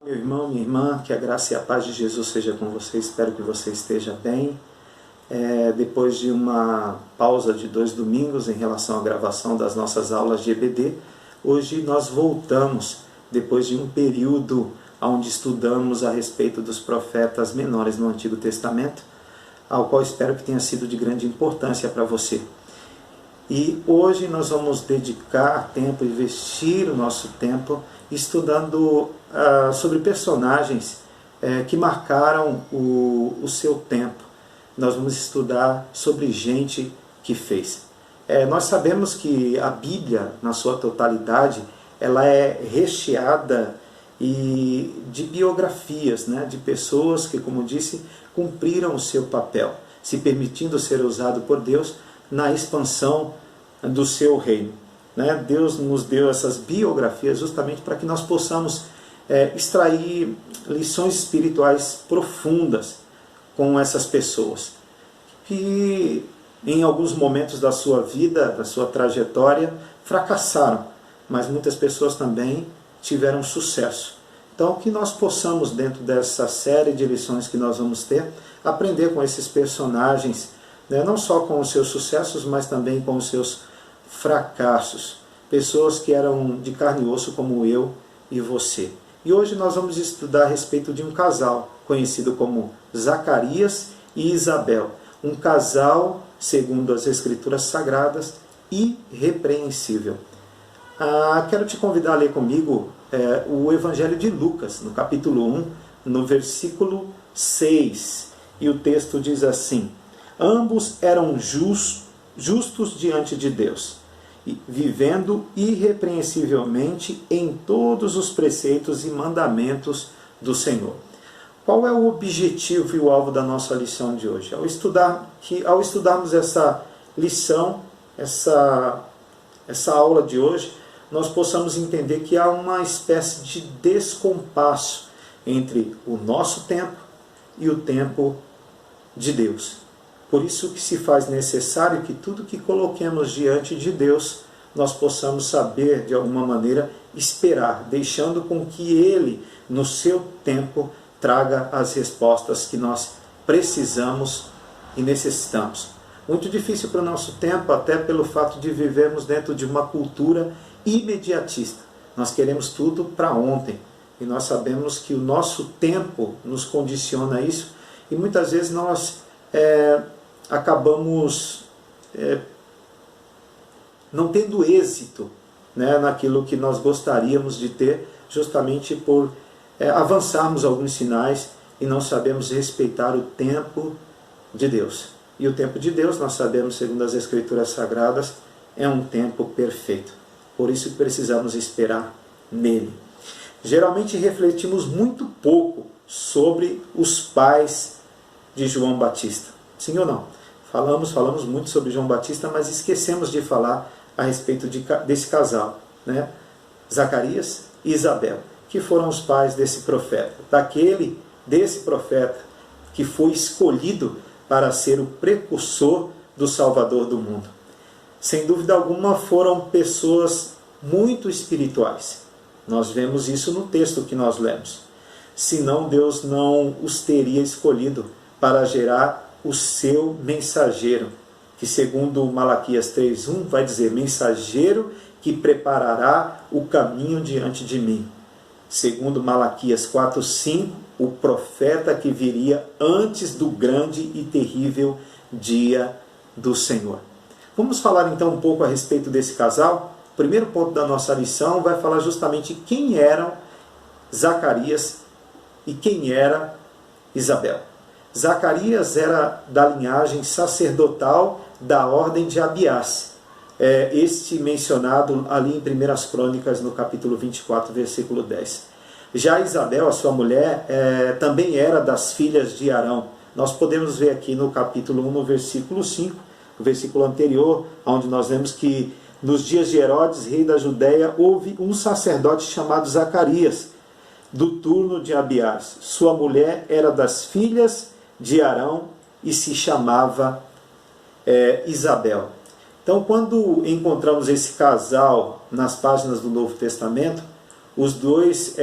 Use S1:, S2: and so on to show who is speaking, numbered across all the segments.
S1: Meu irmão, minha irmã, que a graça e a paz de Jesus seja com você. Espero que você esteja bem. Depois de uma pausa de 2 domingos em relação à gravação das nossas aulas de EBD, hoje nós voltamos, depois de um período onde estudamos a respeito dos profetas menores no Antigo Testamento, ao qual espero que tenha sido de grande importância para você. E hoje nós vamos dedicar tempo, investir o nosso tempo estudando sobre personagens que marcaram o seu tempo. Nós vamos estudar sobre gente que fez. Nós sabemos que a Bíblia, na sua totalidade, ela é recheada de biografias, de pessoas que, como disse, cumpriram o seu papel, se permitindo ser usado por Deus na expansão do seu reino. Deus nos deu essas biografias justamente para que nós possamos extrair lições espirituais profundas com essas pessoas que em alguns momentos da sua vida, da sua trajetória, fracassaram, mas muitas pessoas também tiveram sucesso. Então, que nós possamos, dentro dessa série de lições que nós vamos ter, aprender com esses personagens, não só com os seus sucessos, mas também com os seus fracassos. Pessoas que eram de carne e osso como eu e você. E hoje nós vamos estudar a respeito de um casal, conhecido como Zacarias e Isabel. Um casal, segundo as Escrituras Sagradas, irrepreensível. Quero te convidar a ler comigo o Evangelho de Lucas, no capítulo 1, no versículo 6. E o texto diz assim: ambos eram justos diante de Deus, vivendo irrepreensivelmente em todos os preceitos e mandamentos do Senhor. Qual é o objetivo e o alvo da nossa lição de hoje? Ao estudarmos essa lição, essa aula de hoje, nós possamos entender que há uma espécie de descompasso entre o nosso tempo e o tempo de Deus. Por isso que se faz necessário que tudo que coloquemos diante de Deus, nós possamos saber, de alguma maneira, esperar, deixando com que Ele, no seu tempo, traga as respostas que nós precisamos e necessitamos. Muito difícil para o nosso tempo, até pelo fato de vivermos dentro de uma cultura imediatista. Nós queremos tudo para ontem. E nós sabemos que o nosso tempo nos condiciona a isso. E muitas vezes nós acabamos não tendo êxito naquilo que nós gostaríamos de ter, justamente por avançarmos alguns sinais e não sabemos respeitar o tempo de Deus. E o tempo de Deus, nós sabemos, segundo as Escrituras Sagradas, é um tempo perfeito. Por isso precisamos esperar nele. Geralmente refletimos muito pouco sobre os pais de João Batista. Sim ou não? Falamos muito sobre João Batista, mas esquecemos de falar a respeito desse casal, Zacarias e Isabel, que foram os pais desse profeta, desse profeta que foi escolhido para ser o precursor do Salvador do mundo. Sem dúvida alguma foram pessoas muito espirituais. Nós vemos isso no texto que nós lemos. Senão Deus não os teria escolhido para gerar o seu mensageiro, que segundo Malaquias 3:1 vai dizer: mensageiro que preparará o caminho diante de mim. Segundo Malaquias 4:5, o profeta que viria antes do grande e terrível dia do Senhor. Vamos falar então um pouco a respeito desse casal. O primeiro ponto da nossa lição vai falar justamente quem eram Zacarias e quem era Isabel. Zacarias era da linhagem sacerdotal da ordem de Abiás. Este mencionado ali em 1 Crônicas, no capítulo 24, versículo 10. Já Isabel, a sua mulher, também era das filhas de Arão. Nós podemos ver aqui no capítulo 1, no versículo 5, o versículo anterior, onde nós vemos que nos dias de Herodes, rei da Judéia, houve um sacerdote chamado Zacarias, do turno de Abiás. Sua mulher era das filhas de Arão e se chamava Isabel. Então, quando encontramos esse casal nas páginas do Novo Testamento, Os dois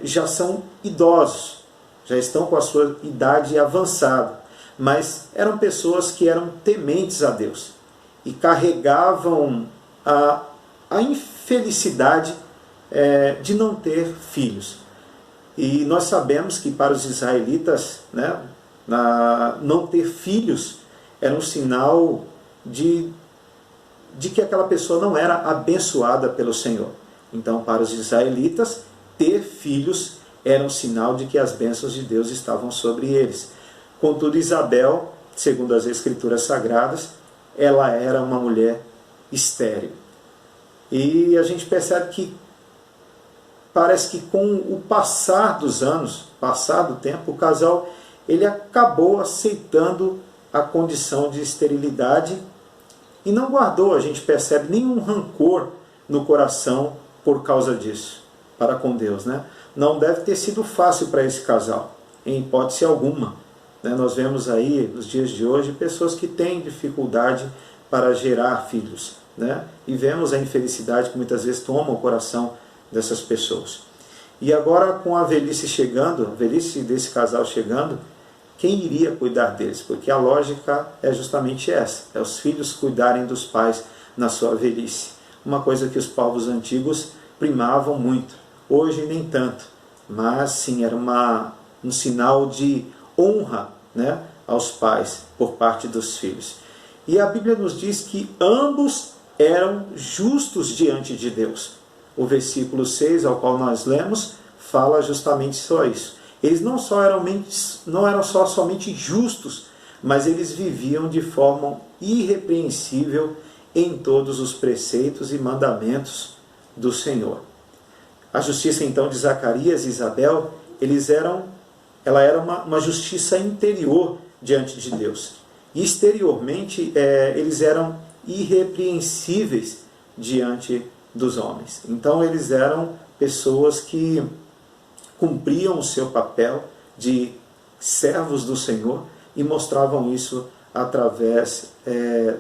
S1: já são idosos, já estão com a sua idade avançada, mas eram pessoas que eram tementes a Deus e carregavam a infelicidade de não ter filhos. E nós sabemos que para os israelitas, né, não ter filhos era um sinal de que aquela pessoa não era abençoada pelo Senhor. Então, para os israelitas, ter filhos era um sinal de que as bênçãos de Deus estavam sobre eles. Contudo, Isabel, segundo as Escrituras Sagradas, ela era uma mulher estéril. E a gente percebe que parece que com o passar dos anos, passado o tempo, o casal ele acabou aceitando a condição de esterilidade e não guardou, a gente percebe, nenhum rancor no coração por causa disso, para com Deus, né? Não deve ter sido fácil para esse casal, em hipótese alguma. Né? Nós vemos aí, nos dias de hoje, pessoas que têm dificuldade para gerar filhos, né? E vemos a infelicidade que muitas vezes toma o coração dessas pessoas. E agora, com a velhice chegando, a velhice desse casal chegando, quem iria cuidar deles? Porque a lógica é justamente essa, é os filhos cuidarem dos pais na sua velhice. Uma coisa que os povos antigos primavam muito. Hoje nem tanto, mas sim, era um sinal de honra, né, aos pais por parte dos filhos. E a Bíblia nos diz que ambos eram justos diante de Deus. O versículo 6, ao qual nós lemos, fala justamente só isso. Eles não eram só somente justos, mas eles viviam de forma irrepreensível em todos os preceitos e mandamentos do Senhor. A justiça então de Zacarias e Isabel, ela era uma justiça interior diante de Deus. E exteriormente, eles eram irrepreensíveis diante dos homens. Então eles eram pessoas que cumpriam o seu papel de servos do Senhor e mostravam isso através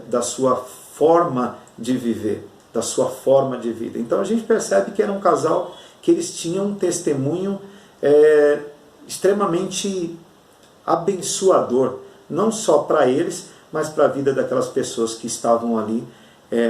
S1: da sua forma de viver, da sua forma de vida. Então a gente percebe que era um casal que eles tinham um testemunho extremamente abençoador, não só para eles, mas para a vida daquelas pessoas que estavam ali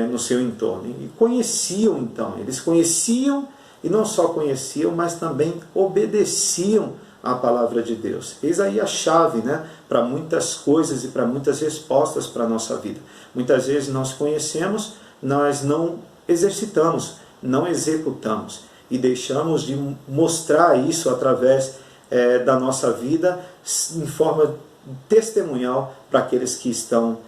S1: no seu entorno. E conheciam então, eles conheciam e não só conheciam, mas também obedeciam à palavra de Deus. Eis aí a chave, né, para muitas coisas e para muitas respostas para a nossa vida. Muitas vezes nós conhecemos, nós não exercitamos, não executamos e deixamos de mostrar isso através da nossa vida em forma testemunhal para aqueles que estão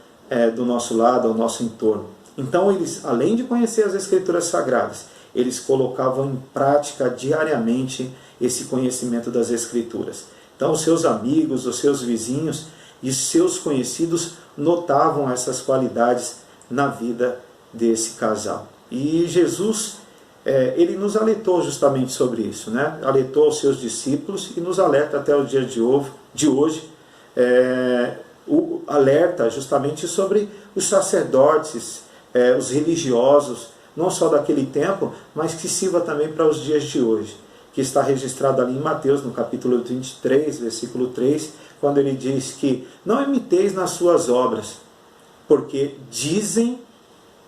S1: do nosso lado, ao nosso entorno. Então eles, além de conhecer as Escrituras Sagradas, eles colocavam em prática diariamente esse conhecimento das Escrituras. Então os seus amigos, os seus vizinhos e os seus conhecidos notavam essas qualidades na vida desse casal. E Jesus, ele nos alertou justamente sobre isso, né? Alertou aos seus discípulos e nos alerta até o dia de hoje, o alerta justamente sobre os sacerdotes, os religiosos, não só daquele tempo, mas que sirva também para os dias de hoje, que está registrado ali em Mateus, no capítulo 23, versículo 3, quando ele diz que não imiteis nas suas obras, porque dizem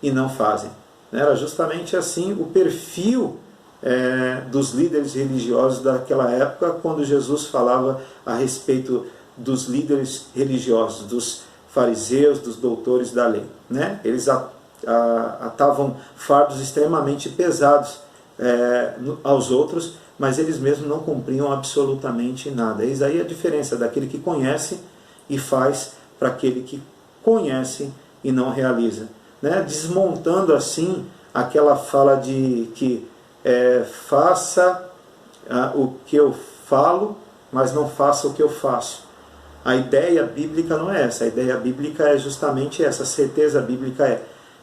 S1: e não fazem. Era justamente assim o perfil dos líderes religiosos daquela época, quando Jesus falava a respeito dos líderes religiosos, dos fariseus, dos doutores da lei, né? Eles atavam fardos extremamente pesados aos outros, mas eles mesmos não cumpriam absolutamente nada. Eis aí a diferença daquele que conhece e faz para aquele que conhece e não realiza, né? Desmontando assim aquela fala de que faça o que eu falo, mas não faça o que eu faço. A ideia bíblica não é essa. A ideia bíblica é justamente essa. A certeza bíblica é: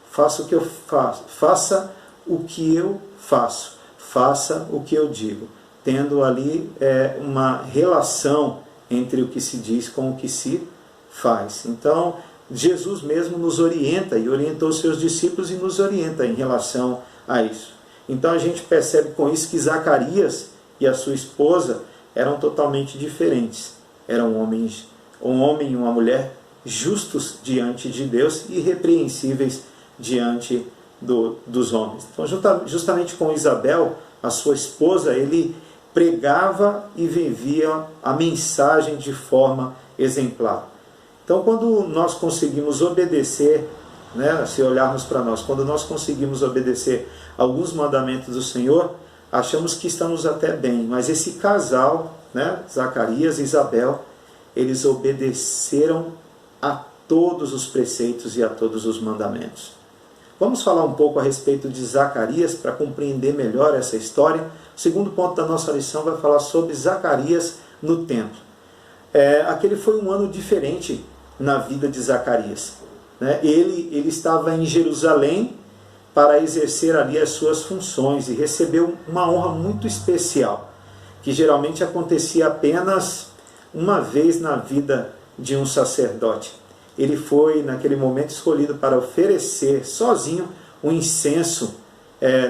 S1: faça o que eu faço, faça o que eu faço, faça o que eu digo, tendo ali uma relação entre o que se diz com o que se faz. Então, Jesus mesmo nos orienta e orientou seus discípulos e nos orienta em relação a isso. Então a gente percebe com isso que Zacarias e a sua esposa eram totalmente diferentes. Eram homens, um homem e uma mulher justos diante de Deus e irrepreensíveis diante dos homens. Então, justamente com Isabel, a sua esposa, ele pregava e vivia a mensagem de forma exemplar. Então, quando nós conseguimos obedecer, né, se olharmos para nós, quando nós conseguimos obedecer alguns mandamentos do Senhor, achamos que estamos até bem. Mas esse casal, né, Zacarias e Isabel, eles obedeceram a todos os preceitos e a todos os mandamentos. Vamos falar um pouco a respeito de Zacarias para compreender melhor essa história. O segundo ponto da nossa lição vai falar sobre Zacarias no templo. Aquele foi um ano diferente na vida de Zacarias. Né? Ele estava em Jerusalém para exercer ali as suas funções e recebeu uma honra muito especial, que geralmente acontecia apenas uma vez na vida de um sacerdote. Ele foi, naquele momento, escolhido para oferecer sozinho um incenso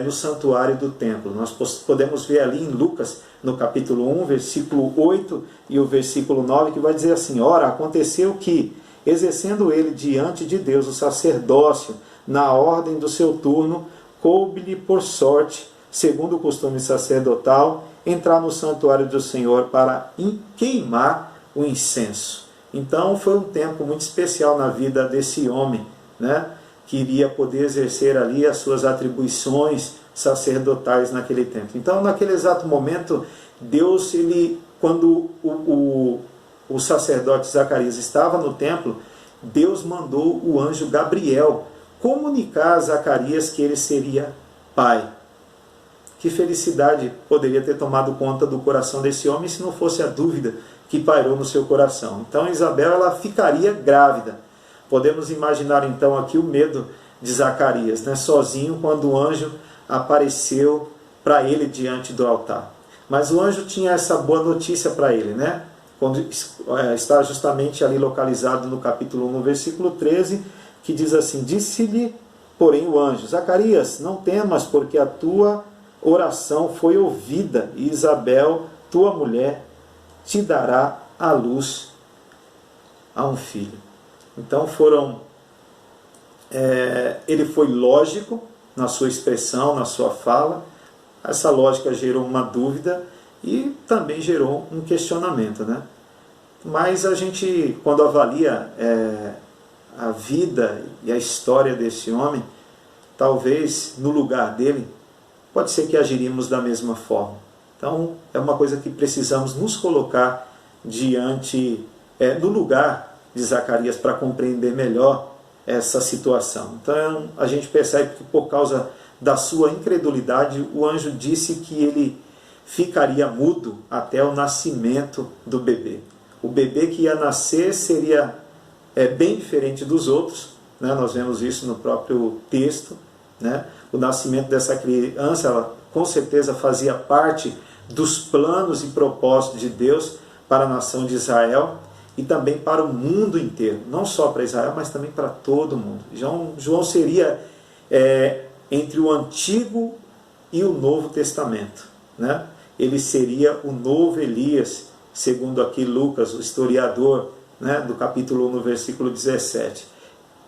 S1: no santuário do templo. Nós podemos ver ali em Lucas, no capítulo 1, versículo 8 e o versículo 9, que vai dizer assim: ora, aconteceu que, exercendo ele diante de Deus o sacerdócio, na ordem do seu turno, coube-lhe por sorte, segundo o costume sacerdotal, entrar no santuário do Senhor para queimar o incenso. Então foi um tempo muito especial na vida desse homem, né, que iria poder exercer ali as suas atribuições sacerdotais naquele tempo. Então, naquele exato momento, Deus, quando o sacerdote Zacarias estava no templo, Deus mandou o anjo Gabriel comunicar a Zacarias que ele seria pai. Que felicidade poderia ter tomado conta do coração desse homem se não fosse a dúvida que pairou no seu coração. Então Isabel, ela ficaria grávida. Podemos imaginar então aqui o medo de Zacarias, né? Sozinho, quando o anjo apareceu para ele diante do altar. Mas o anjo tinha essa boa notícia para ele, né? Quando está justamente ali localizado no capítulo 1, versículo 13, que diz assim: disse-lhe, porém, o anjo: Zacarias, não temas, porque a tua oração foi ouvida, e Isabel, tua mulher, te dará à luz a um filho. Então ele foi lógico na sua expressão, na sua fala. Essa lógica gerou uma dúvida e também gerou um questionamento, né? Mas a gente, quando avalia a vida e a história desse homem, talvez no lugar dele, pode ser que agiríamos da mesma forma. Então, é uma coisa que precisamos nos colocar no lugar de Zacarias para compreender melhor essa situação. Então, a gente percebe que por causa da sua incredulidade, o anjo disse que ele ficaria mudo até o nascimento do bebê. O bebê que ia nascer seria bem diferente dos outros, né? Nós vemos isso no próprio texto, né? O nascimento dessa criança, ela com certeza fazia parte dos planos e propósitos de Deus para a nação de Israel e também para o mundo inteiro, não só para Israel, mas também para todo mundo. João seria entre o Antigo e o Novo Testamento, né? Ele seria o novo Elias, segundo aqui Lucas, o historiador, né, do capítulo 1, no versículo 17.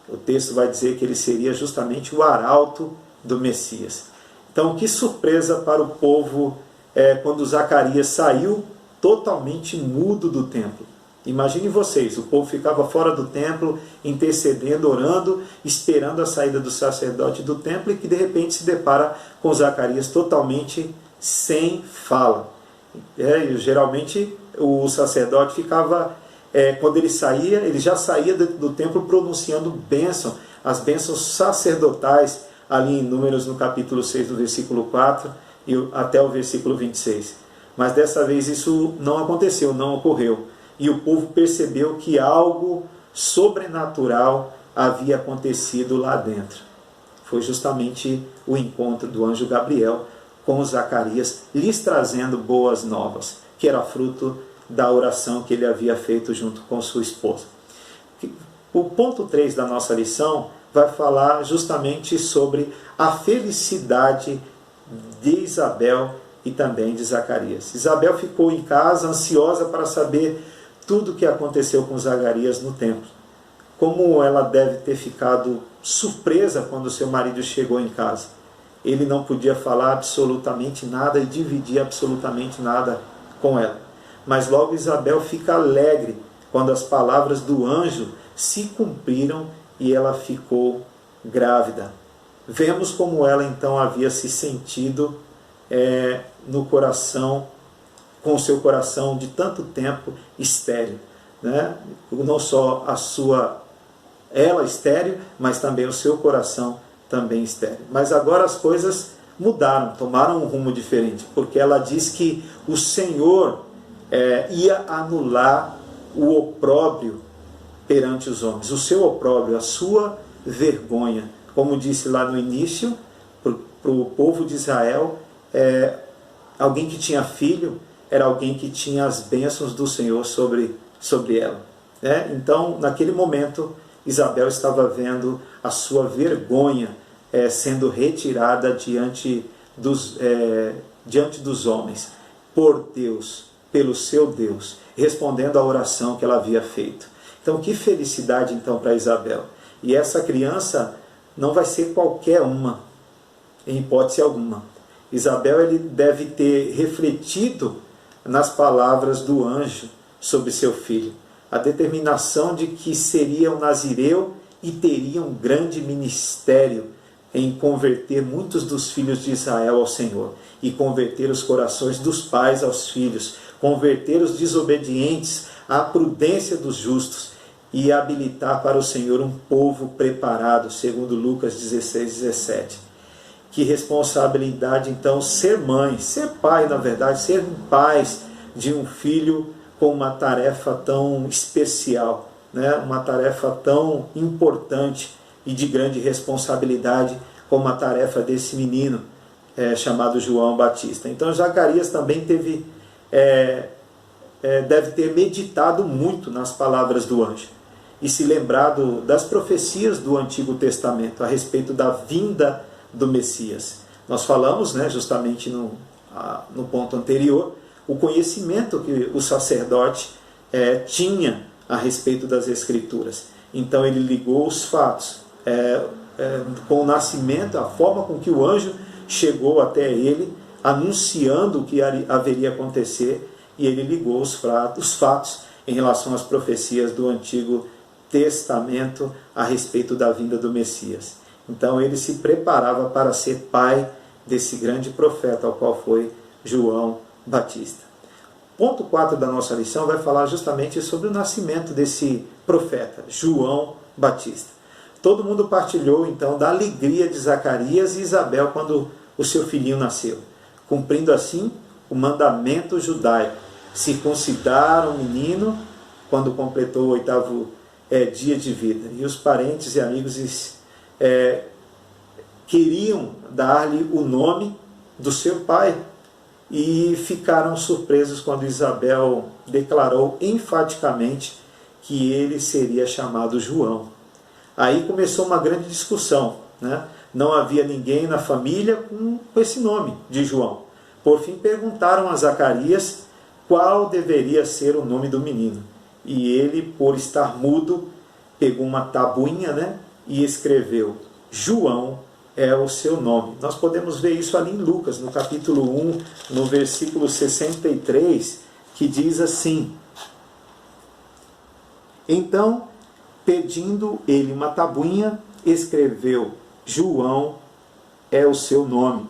S1: O texto vai dizer que ele seria justamente o arauto do Messias. Então, que surpresa para o povo quando Zacarias saiu totalmente mudo do templo. Imaginem vocês, o povo ficava fora do templo, intercedendo, orando, esperando a saída do sacerdote do templo, e que de repente se depara com Zacarias totalmente sem fala. Geralmente o sacerdote ficava, quando ele saía, ele já saía do templo pronunciando bênção, as bênçãos sacerdotais, ali em Números, no capítulo 6, do versículo 4 e até o versículo 26. Mas dessa vez isso não aconteceu, não ocorreu. E o povo percebeu que algo sobrenatural havia acontecido lá dentro. Foi justamente o encontro do anjo Gabriel com Zacarias, lhes trazendo boas novas, que era fruto da oração que ele havia feito junto com sua esposa. O ponto 3 da nossa lição vai falar justamente sobre a felicidade de Isabel e também de Zacarias. Isabel ficou em casa ansiosa para saber tudo o que aconteceu com Zacarias no templo. Como ela deve ter ficado surpresa quando seu marido chegou em casa. Ele não podia falar absolutamente nada e dividir absolutamente nada com ela. Mas logo Isabel fica alegre quando as palavras do anjo se cumpriram e ela ficou grávida. Vemos como ela então havia se sentido no coração, com o seu coração de tanto tempo estéril, né? Não só ela estéril, mas também o seu coração também estéril. Mas agora as coisas mudaram, tomaram um rumo diferente, porque ela diz que o Senhor ia anular o opróbrio perante os homens, o seu opróbrio, a sua vergonha. Como disse lá no início, para o povo de Israel, alguém que tinha filho era alguém que tinha as bênçãos do Senhor sobre ela. Então, naquele momento, Isabel estava vendo a sua vergonha sendo retirada diante dos homens, por Deus, pelo seu Deus, respondendo à oração que ela havia feito. Então, que felicidade então para Isabel. E essa criança não vai ser qualquer uma, em hipótese alguma. Isabel ele deve ter refletido nas palavras do anjo sobre seu filho, a determinação de que seria um nazireu e teria um grande ministério em converter muitos dos filhos de Israel ao Senhor, e converter os corações dos pais aos filhos, converter os desobedientes à prudência dos justos, e habilitar para o Senhor um povo preparado, segundo Lucas 16:17. Que responsabilidade então ser mãe, ser pai na verdade, ser pais de um filho com uma tarefa tão especial, né? Uma tarefa tão importante e de grande responsabilidade como a tarefa desse menino chamado João Batista. Então Zacarias também deve ter meditado muito nas palavras do anjo e se lembrado das profecias do Antigo Testamento a respeito da vinda do Messias. Nós falamos, justamente no ponto anterior, o conhecimento que o sacerdote tinha a respeito das Escrituras. Então ele ligou os fatos com o nascimento, a forma com que o anjo chegou até ele, anunciando o que haveria acontecer, e ele ligou os fatos em relação às profecias do Antigo Testamento a respeito da vinda do Messias. Então ele se preparava para ser pai desse grande profeta, ao qual foi João Batista. Ponto 4 da nossa lição vai falar justamente sobre o nascimento desse profeta, João Batista. Todo mundo partilhou então da alegria de Zacarias e Isabel quando o seu filhinho nasceu, cumprindo assim o mandamento judaico. Circuncidaram o menino quando completou o 8º dia de vida. E os parentes e amigos queriam dar-lhe o nome do seu pai, e ficaram surpresos quando Isabel declarou enfaticamente que ele seria chamado João. Aí começou uma grande discussão, né? Não havia ninguém na família com esse nome de João. Por fim perguntaram a Zacarias qual deveria ser o nome do menino. E ele, por estar mudo, pegou uma tabuinha, e escreveu: João é o seu nome. Nós podemos ver isso ali em Lucas, no capítulo 1, no versículo 63, que diz assim: Então, pedindo ele uma tabuinha, escreveu: João é o seu nome.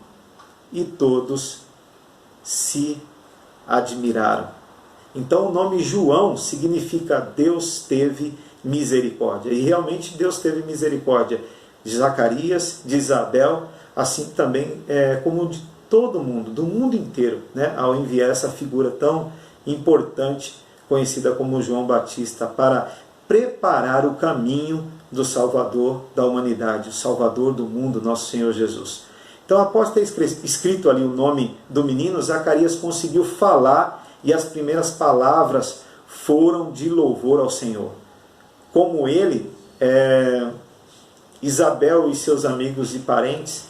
S1: E todos se admiraram. Então o nome João significa Deus teve misericórdia. E realmente Deus teve misericórdia de Zacarias, de Isabel, assim também como de todo mundo, do mundo inteiro, ao enviar essa figura tão importante, conhecida como João Batista, para preparar o caminho do Salvador da humanidade, o Salvador do mundo, nosso Senhor Jesus. Então, após ter escrito ali o nome do menino, Zacarias conseguiu falar, e as primeiras palavras foram de louvor ao Senhor. Como ele, Isabel e seus amigos e parentes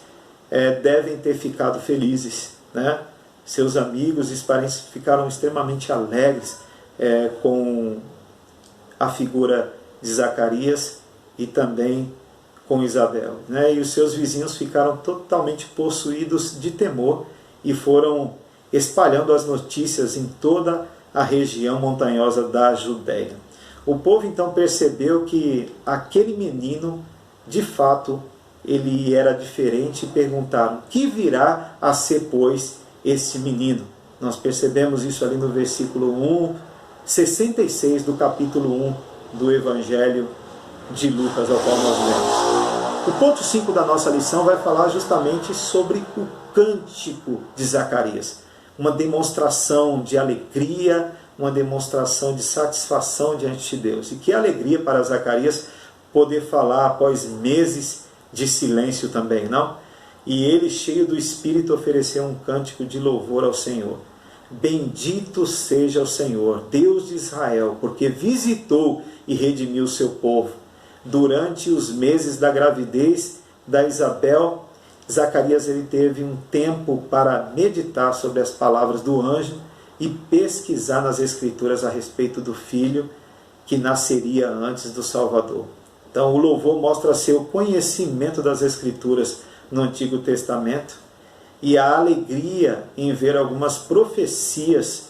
S1: devem ter ficado felizes, né? Seus amigos e parentes ficaram extremamente alegres com a figura de Zacarias e também com Isabel, né? E os seus vizinhos ficaram totalmente possuídos de temor e foram espalhando as notícias em toda a região montanhosa da Judéia. O povo então percebeu que aquele menino, de fato, ele era diferente e perguntaram: que virá a ser, pois, esse menino? Nós percebemos isso ali no versículo 66 do capítulo 1 do Evangelho de Lucas, ao qual nós lemos. O ponto 5 da nossa lição vai falar justamente sobre o cântico de Zacarias. Uma demonstração de alegria, uma demonstração de satisfação diante de Deus. E que alegria para Zacarias poder falar após meses de silêncio também, não? E ele, cheio do Espírito, ofereceu um cântico de louvor ao Senhor. Bendito seja o Senhor, Deus de Israel, porque visitou e redimiu o seu povo. Durante os meses da gravidez da Isabel, Zacarias ele teve um tempo para meditar sobre as palavras do anjo e pesquisar nas Escrituras a respeito do filho que nasceria antes do Salvador. Então o louvor mostra seu conhecimento das Escrituras no Antigo Testamento e a alegria em ver algumas profecias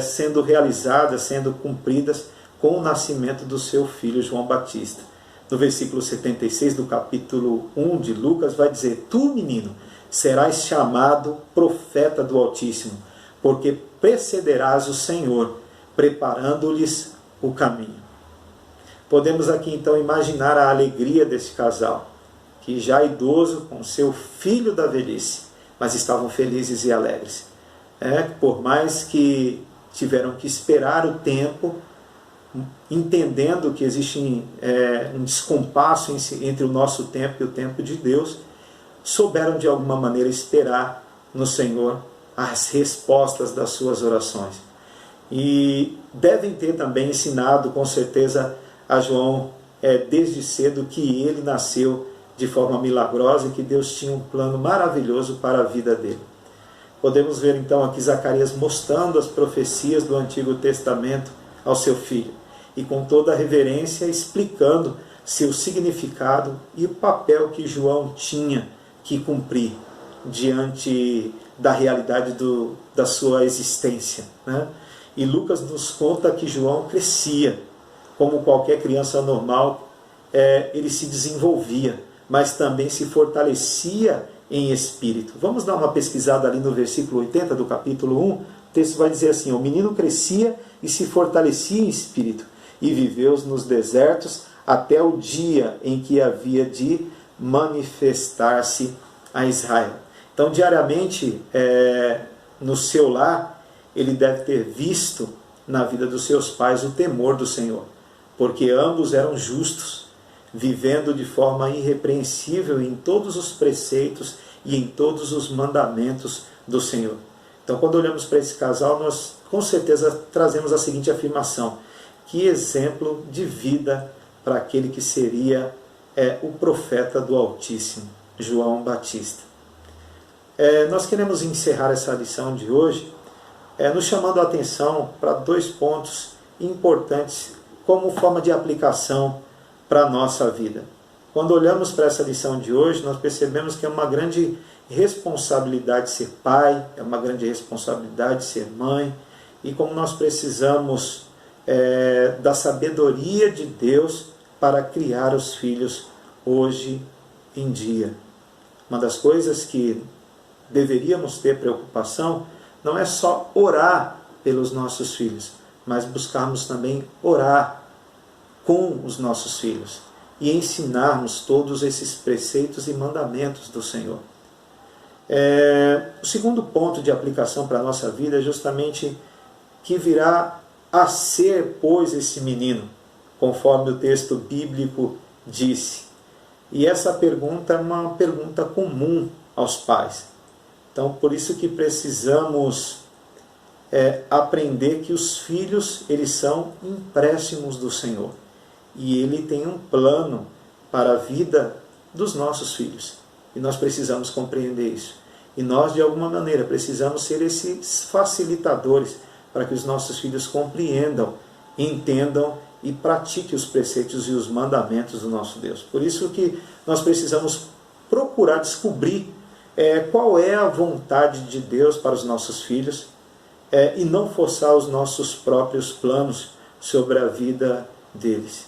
S1: sendo realizadas, sendo cumpridas com o nascimento do seu filho João Batista. No versículo 76 do capítulo 1 de Lucas vai dizer: tu, menino, serás chamado profeta do Altíssimo, porque precederás o Senhor, preparando-lhes o caminho. Podemos aqui então imaginar a alegria desse casal, que já idoso, com seu filho da velhice, mas estavam felizes e alegres. Por mais que tiveram que esperar o tempo, entendendo que existe um descompasso entre o nosso tempo e o tempo de Deus, souberam de alguma maneira esperar no Senhor as respostas das suas orações. E devem ter também ensinado com certeza a João desde cedo que ele nasceu de forma milagrosa e que Deus tinha um plano maravilhoso para a vida dele. Podemos ver então aqui Zacarias mostrando as profecias do Antigo Testamento ao seu filho e com toda a reverência explicando seu significado e o papel que João tinha que cumprir diante da realidade da sua existência, né? E Lucas nos conta que João crescia, como qualquer criança normal, ele se desenvolvia, mas também se fortalecia em espírito. Vamos dar uma pesquisada ali no versículo 80 do capítulo 1, o texto vai dizer assim: o menino crescia e se fortalecia em espírito, e viveu nos desertos até o dia em que havia de manifestar-se a Israel. Então, diariamente, no seu lar, ele deve ter visto na vida dos seus pais o temor do Senhor, porque ambos eram justos, vivendo de forma irrepreensível em todos os preceitos e em todos os mandamentos do Senhor. Então, quando olhamos para esse casal, nós com certeza trazemos a seguinte afirmação: que exemplo de vida para aquele que seria o profeta do Altíssimo, João Batista. Nós queremos encerrar essa lição de hoje nos chamando a atenção para 2 pontos importantes como forma de aplicação para a nossa vida. Quando olhamos para essa lição de hoje, nós percebemos que é uma grande responsabilidade ser pai, é uma grande responsabilidade ser mãe, e como nós precisamos da sabedoria de Deus para criar os filhos hoje em dia. Uma das coisas que deveríamos ter preocupação não é só orar pelos nossos filhos, mas buscarmos também orar com os nossos filhos e ensinarmos todos esses preceitos e mandamentos do Senhor. O segundo ponto de aplicação para a nossa vida é justamente que virá a ser, pois, esse menino, conforme o texto bíblico disse. E essa pergunta é uma pergunta comum aos pais. Então, por isso que precisamos aprender que os filhos, eles são empréstimos do Senhor. E Ele tem um plano para a vida dos nossos filhos. E nós precisamos compreender isso. E nós, de alguma maneira, precisamos ser esses facilitadores para que os nossos filhos compreendam, entendam e pratiquem os preceitos e os mandamentos do nosso Deus. Por isso que nós precisamos procurar descobrir qual é a vontade de Deus para os nossos filhos e não forçar os nossos próprios planos sobre a vida deles.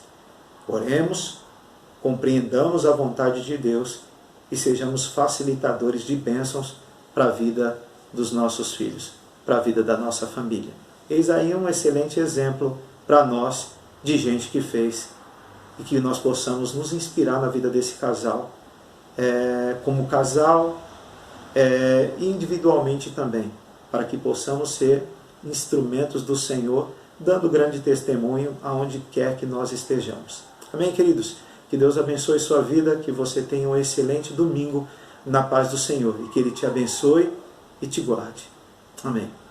S1: Oremos, compreendamos a vontade de Deus e sejamos facilitadores de bênçãos para a vida dos nossos filhos, para a vida da nossa família. Eis aí um excelente exemplo para nós de gente que fez e que nós possamos nos inspirar na vida desse casal, como casal, individualmente também, para que possamos ser instrumentos do Senhor, dando grande testemunho aonde quer que nós estejamos. Amém, queridos? Que Deus abençoe sua vida, que você tenha um excelente domingo na paz do Senhor e que Ele te abençoe e te guarde. Amém.